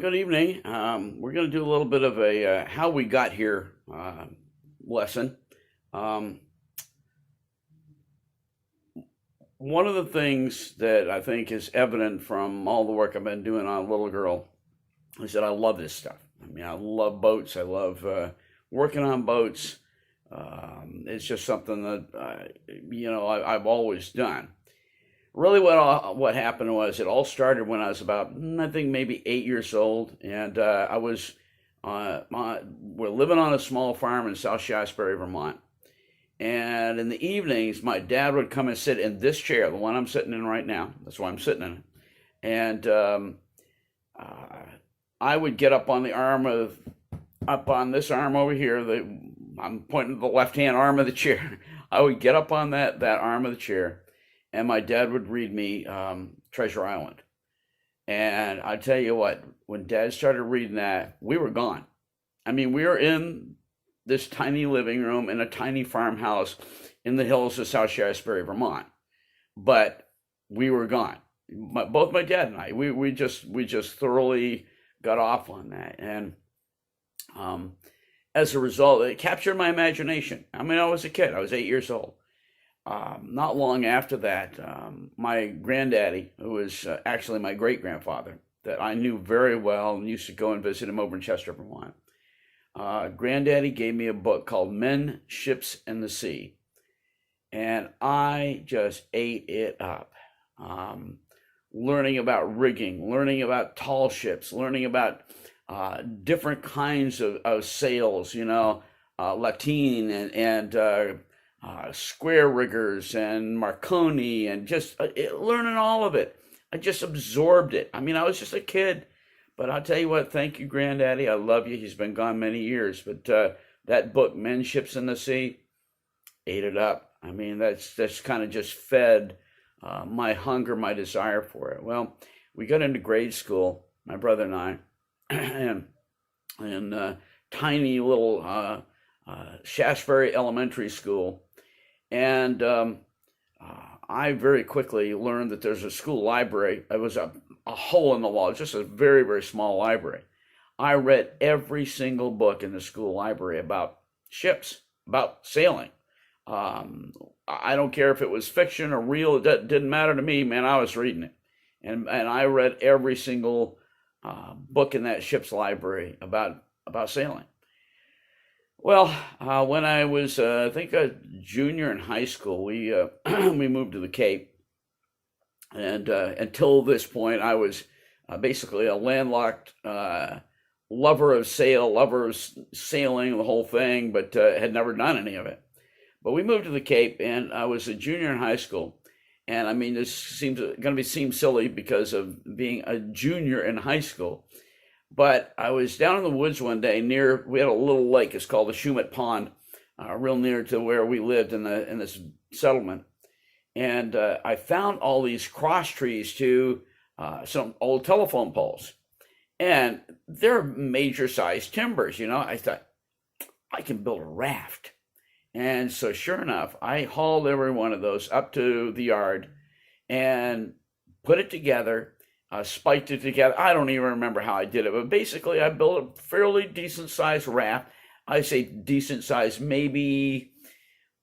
Good evening. We're going to do a little bit of a how we got here lesson. Um, One of the things that I think is evident from all the work I've been doing on Little Girl is that I love this stuff. I mean, I love boats. I love working on boats. It's just something that I've always done. Really, what happened was it all started when I was about I think maybe 8 years old, and we're living on a small farm in South Shasbury, Vermont. And in the evenings, my dad would come and sit in this chair, the one I'm sitting in right now. That's why I'm sitting in it. And uh, I would get up on this arm over here. I'm pointing to the left-hand arm of the chair. I would get up on that arm of the chair, and my dad would read me Treasure Island. And I tell you what, when Dad started reading that, we were gone. I mean, we were in this tiny living room in a tiny farmhouse in the hills of South Shasbury, Vermont, but we were gone. Both my dad and I, we just thoroughly got off on that, and um, as a result, it captured my imagination. I mean, I was a kid. I was 8 years old. Not long after that, my granddaddy, who was actually my great grandfather, that I knew very well and used to go and visit him over in Chester, Vermont. Granddaddy gave me a book called Men, Ships, and the Sea, and I just ate it up. Learning about rigging, learning about tall ships, learning about different kinds of sails, lateen and square riggers and Marconi, and just learning all of it. I just absorbed it. I mean, I was just a kid, but I'll tell you what, thank you, Granddaddy. I love you. He's been gone many years, but that book, Men, Ships, and the Sea, ate it up. I mean, that's kind of just fed my hunger, my desire for it. Well, we got into grade school, my brother and I, and tiny little Shasbury Elementary School. And I very quickly learned that there's a school library. It was a hole in the wall, just a very, very small library. I read every single book in the school library about ships, about sailing. I don't care if it was fiction or real, it didn't matter to me, man. I was reading it. And I read every single book in that ship's library about sailing. Well, when I was, I think, a junior in high school, we we moved to the Cape, and until this point, I was basically a landlocked lover of sailing, the whole thing, but had never done any of it. But we moved to the Cape, and I was a junior in high school, and I mean, this seems going to seem silly because of being a junior in high school. But I was down in the woods one day we had a little lake. It's called the Shumet Pond, real near to where we lived in this settlement. And I found all these cross trees to some old telephone poles. And they're major sized timbers, I thought, I can build a raft. And so sure enough, I hauled every one of those up to the yard and put it together, spiked it together. I don't even remember how I did it, but basically I built a fairly decent sized raft. I say decent size, maybe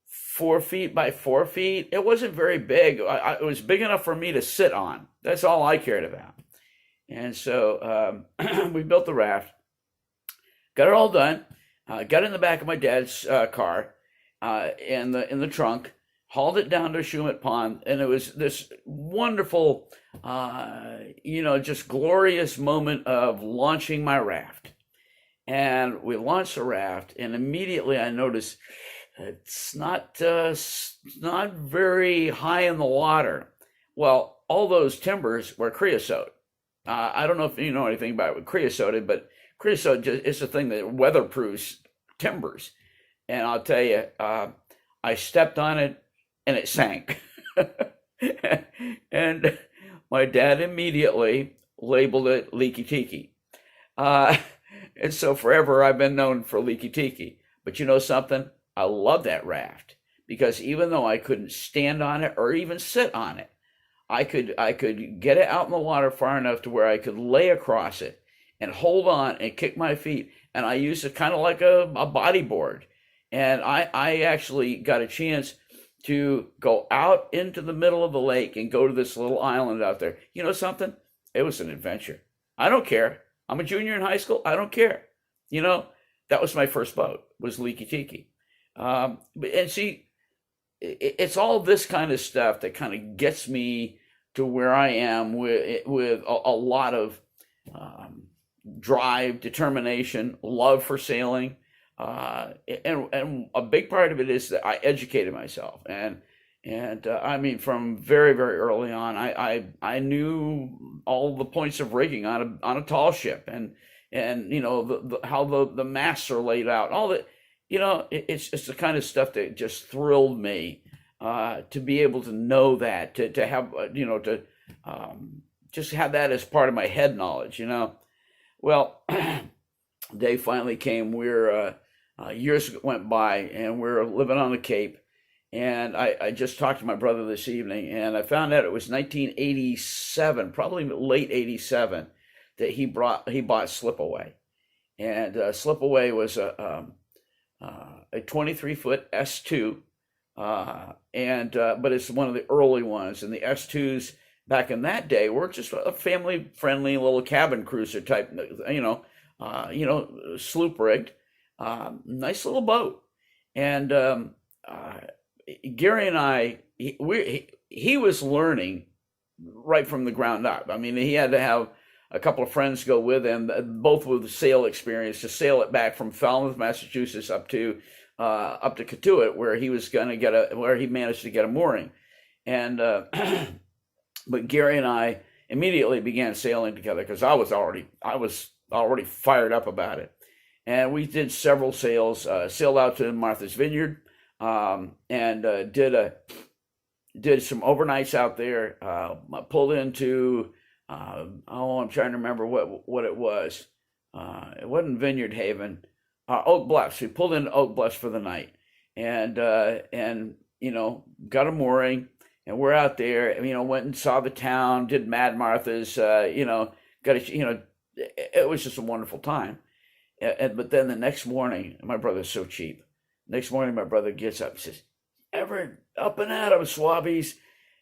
4 feet by 4 feet. It wasn't very big. It was big enough for me to sit on. That's all I cared about. And so we built the raft, got it all done, got in the back of my dad's car, in the trunk, hauled it down to Shumet Pond, and it was this wonderful, just glorious moment of launching my raft. And we launched the raft, and immediately I noticed it's not very high in the water. Well, all those timbers were creosote. I don't know if you know anything about it with creosote, but creosote is a thing that weatherproofs timbers. And I'll tell you, I stepped on it and it sank. And my dad immediately labeled it Leaky Tiki. And so forever I've been known for Leaky Tiki. But you know something? I love that raft because even though I couldn't stand on it or even sit on it, I could get it out in the water far enough to where I could lay across it and hold on and kick my feet. And I used it kind of like a bodyboard. And I actually got a chance to go out into the middle of the lake and go to this little island out there. You know something? It was an adventure. I don't care. I'm a junior in high school. I don't care. You know, that was my first boat, was Leaky Tiki. And see, it's all this kind of stuff that kind of gets me to where I am with a lot of drive, determination, love for sailing. And a big part of it is that I educated myself, and I mean, from very, very early on, I knew all the points of rigging on a tall ship, and you know how the masts are laid out, all that. You know, it's the kind of stuff that just thrilled me, to be able to know that, to have, you know, to just have that as part of my head knowledge. You know, well, day finally came. Years went by, and we're living on the Cape. And I just talked to my brother this evening, and I found out it was 1987, probably late 87, that he bought Slipaway. And Slipaway was a 23-foot S2, but it's one of the early ones. And the S2s back in that day were just a family-friendly little cabin cruiser type, sloop rigged. Nice little boat. And Gary and I, he was learning right from the ground up. I mean, he had to have a couple of friends go with him, both with sail experience, to sail it back from Falmouth, Massachusetts, up to Katuitt, where he was going to where he managed to get a mooring. And but Gary and I immediately began sailing together, because I was already fired up about it. And we did several sails, sailed out to Martha's Vineyard, and did some overnights out there. Pulled into, I'm trying to remember what it was. It wasn't Vineyard Haven, Oak Bluffs. We pulled into Oak Bluffs for the night, and got a mooring, and we're out there. Went and saw the town, did Mad Martha's. It was just a wonderful time. But then the next morning, my brother's so cheap. Next morning, my brother gets up and says, "Ever up and out of Swabbies?"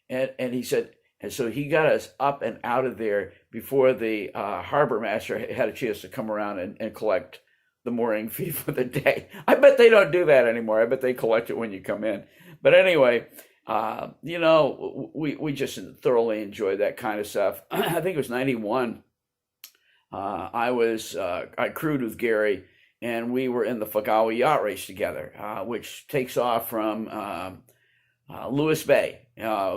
And he said, and so he got us up and out of there before the harbor master had a chance to come around and collect the mooring fee for the day. I bet they don't do that anymore. I bet they collect it when you come in. But anyway, we just thoroughly enjoyed that kind of stuff. I think it was 91. I crewed with Gary, and we were in the Fagawa yacht race together, which takes off from Lewis Bay,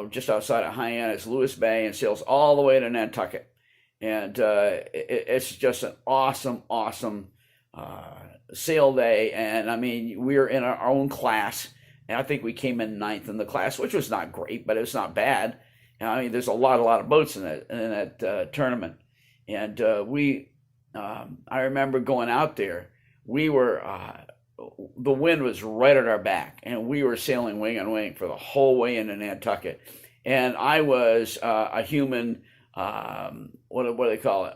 just outside of Hyannis, Lewis Bay, and sails all the way to Nantucket. And it's just an awesome sail day. And I mean, we were in our own class, and I think we came in 9th in the class, which was not great, but it's not bad. I mean, there's a lot of boats in that tournament. And I remember going out there. We were, the wind was right at our back, and we were sailing wing and wing for the whole way into Nantucket. And I was a human, what do they call it?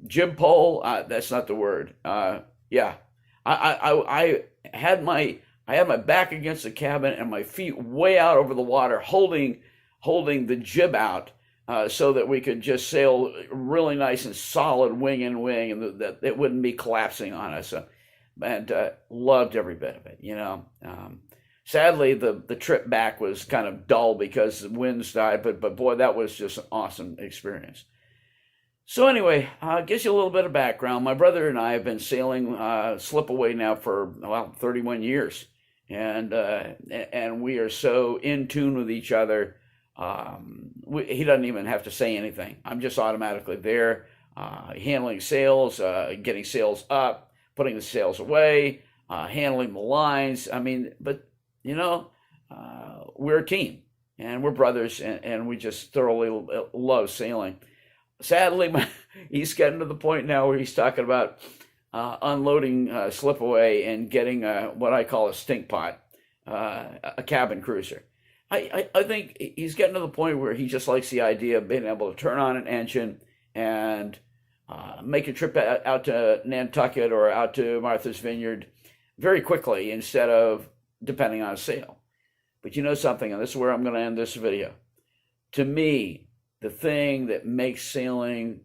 Jib pole? That's not the word. Yeah, I had my back against the cabin and my feet way out over the water, holding the jib out. So that we could just sail really nice and solid wing and wing, and that it wouldn't be collapsing on us. And loved every bit of it. Sadly, the trip back was kind of dull because the winds died. But boy, that was just an awesome experience. So anyway, gives you a little bit of background. My brother and I have been sailing Slipaway now for 31 years, and we are so in tune with each other. He doesn't even have to say anything. I'm just automatically there, handling sails, getting sails up, putting the sails away, handling the lines. I mean, but we're a team, and we're brothers, and we just thoroughly love sailing. Sadly, he's getting to the point now where he's talking about unloading Slipaway and getting what I call a stink pot, a cabin cruiser. I think he's getting to the point where he just likes the idea of being able to turn on an engine and make a trip out to Nantucket or out to Martha's Vineyard very quickly instead of depending on a sail. But you know something, and this is where I'm going to end this video. To me, the thing that makes sailing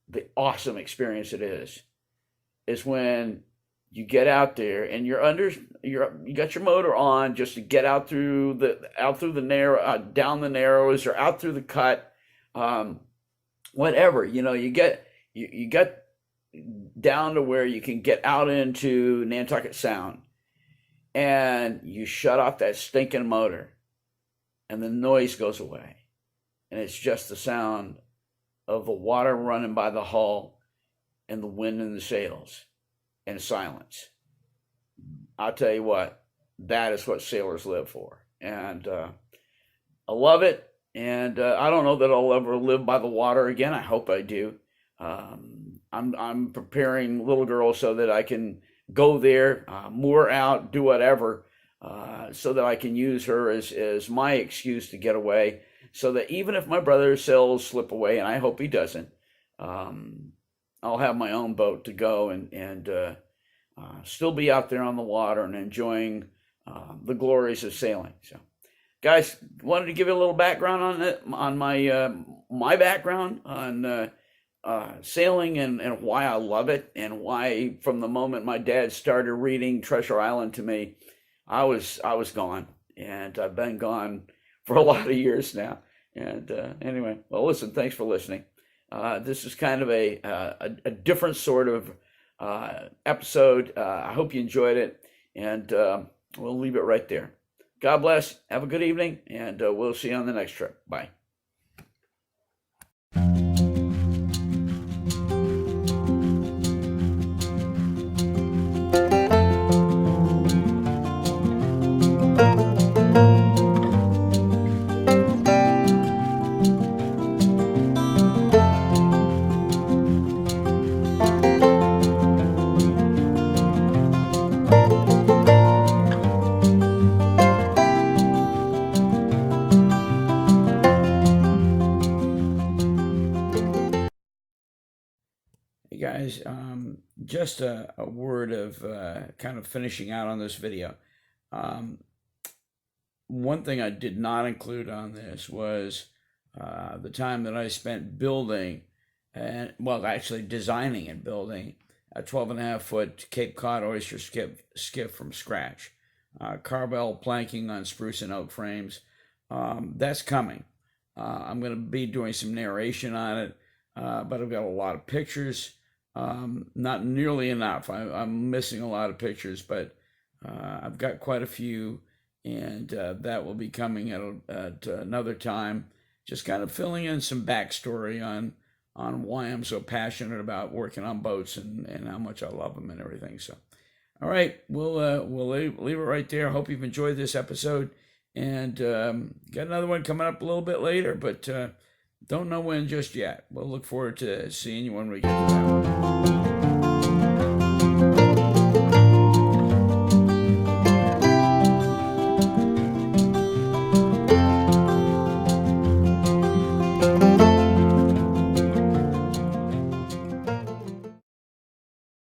the awesome experience it is when you get out there and you got your motor on just to get out through the narrow, down the narrows, or out through the cut, whatever. You get down to where you can get out into Nantucket Sound, and you shut off that stinking motor, and the noise goes away, and it's just the sound of the water running by the hull and the wind in the sails and silence. I'll tell you what, that is what sailors live for. And I love it. And I don't know that I'll ever live by the water again. I hope I do. I'm preparing little girl so that I can go there, moor out, do whatever, so that I can use her as my excuse to get away. So that even if my brother's sails slip away, and I hope he doesn't, I'll have my own boat to go and still be out there on the water and enjoying the glories of sailing. So, guys, wanted to give you a little background on it, on my background on sailing and why I love it, and why from the moment my dad started reading Treasure Island to me, I was gone, and I've been gone for a lot of years now. And anyway, well, listen, thanks for listening. This is kind of a different sort of episode. I hope you enjoyed it, and we'll leave it right there. God bless. Have a good evening, and we'll see you on the next trip. Bye. Guys, just a word of kind of finishing out on this video. One thing I did not include on this was the time that I spent building, and well, actually designing and building a 12.5-foot Cape Cod oyster skiff from scratch. Carvel planking on spruce and oak frames. That's coming. I'm going to be doing some narration on it, but I've got a lot of pictures. Not nearly enough. I'm missing a lot of pictures, but I've got quite a few, and that will be coming at another time. Just kind of filling in some backstory on why I'm so passionate about working on boats and how much I love them and everything. So, all right, we'll leave it right there. I hope you've enjoyed this episode, and got another one coming up a little bit later, but don't know when just yet. We'll look forward to seeing you when we get to that one.